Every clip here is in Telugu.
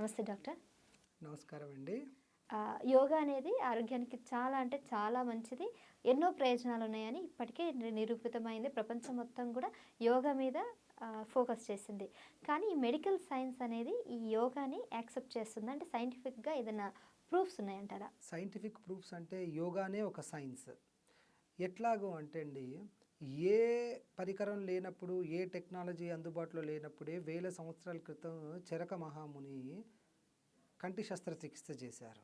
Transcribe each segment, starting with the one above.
నమస్తే డాక్టర్. నమస్కారం అండి. యోగా అనేది ఆరోగ్యానికి చాలా అంటే చాలా మంచిది. ఎన్నో ప్రయోజనాలు ఉన్నాయని ఇప్పటికే నిరూపితమైంది. ప్రపంచం మొత్తం కూడా యోగా మీద ఫోకస్ చేసింది. కానీ ఈ మెడికల్ సైన్స్ అనేది ఈ యోగాని యాక్సెప్ట్ చేస్తుందా? అంటే సైంటిఫిక్‌గా ఏదైనా ప్రూఫ్స్ ఉన్నాయంటారా? సైంటిఫిక్ ప్రూఫ్స్ అంటే యోగానే ఒక సైన్స్. ఎట్లాగో అంటే అండి, ఏ పరికరం లేనప్పుడు, ఏ టెక్నాలజీ అందుబాటులో లేనప్పుడే వేల సంవత్సరాల క్రితం చరక మహాముని కంటి శస్త్రచికిత్స చేశారు.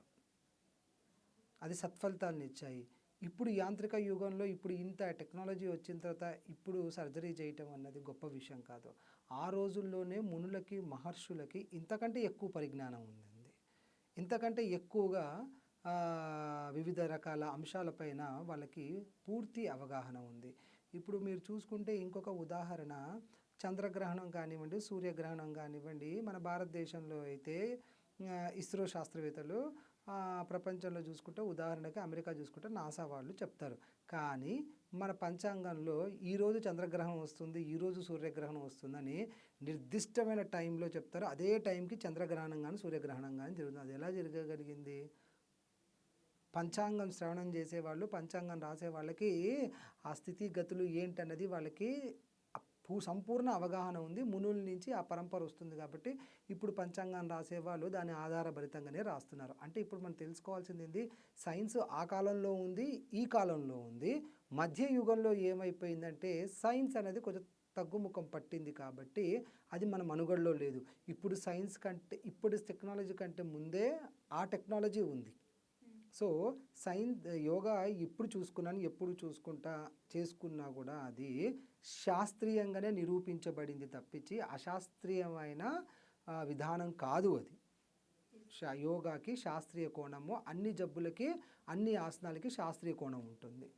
అది సత్ఫలితాలనిచ్చాయి. ఇప్పుడు యాంత్రిక యుగంలో ఇప్పుడు ఇంత టెక్నాలజీ వచ్చిన తర్వాత ఇప్పుడు సర్జరీ చేయటం అన్నది గొప్ప విషయం కాదు. ఆ రోజుల్లోనే మునులకి, మహర్షులకి ఇంతకంటే ఎక్కువ పరిజ్ఞానం ఉందండి. ఇంతకంటే ఎక్కువగా వివిధ రకాల అంశాలపైన వాళ్ళకి పూర్తి అవగాహన ఉంది. ఇప్పుడు మీరు చూసుకుంటే ఇంకొక ఉదాహరణ చంద్రగ్రహణం కానివ్వండి, సూర్యగ్రహణం కానివ్వండి, మన భారతదేశంలో అయితే ఇస్రో శాస్త్రవేత్తలు ప్రపంచంలో చూసుకుంటే ఉదాహరణకి అమెరికా చూసుకుంటే నాసా వాళ్ళు చెప్తారు. కానీ మన పంచాంగంలో ఈరోజు చంద్రగ్రహణం వస్తుంది, ఈరోజు సూర్యగ్రహణం వస్తుందని నిర్దిష్టమైన టైంలో చెప్తారు. అదే టైంకి చంద్రగ్రహణం కానీ సూర్యగ్రహణం కానీ జరుగుతుంది. అది ఎలా జరగగలిగింది? పంచాంగం శ్రవణం చేసేవాళ్ళు, పంచాంగం రాసే వాళ్ళకి ఆ స్థితిగతులు ఏంటన్నది వాళ్ళకి సంపూర్ణ అవగాహన ఉంది. మునుల నుంచి ఆ పరంపర వస్తుంది కాబట్టి ఇప్పుడు పంచాంగాన్ని రాసేవాళ్ళు దాని ఆధారభరితంగానే రాస్తున్నారు. అంటే ఇప్పుడు మనం తెలుసుకోవాల్సింది ఏంది, సైన్స్ ఆ కాలంలో ఉంది, ఈ కాలంలో ఉంది. మధ్య యుగంలో ఏమైపోయిందంటే సైన్స్ అనేది కొంచెం తగ్గుముఖం పట్టింది కాబట్టి అది మన మనుగడలో లేదు. ఇప్పుడు సైన్స్ కంటే ఇప్పుడు టెక్నాలజీ కంటే ముందే ఆ టెక్నాలజీ ఉంది. సో యోగా ఇప్పుడు చూసుకున్నాను, ఎప్పుడు చేసుకున్నా కూడా అది శాస్త్రీయంగానే నిరూపించబడింది తప్పించి అశాస్త్రీయమైన విధానం కాదు. అది యోగాకి శాస్త్రీయ కోణము, అన్ని జబ్బులకి అన్ని ఆసనాలకి శాస్త్రీయ కోణం ఉంటుంది.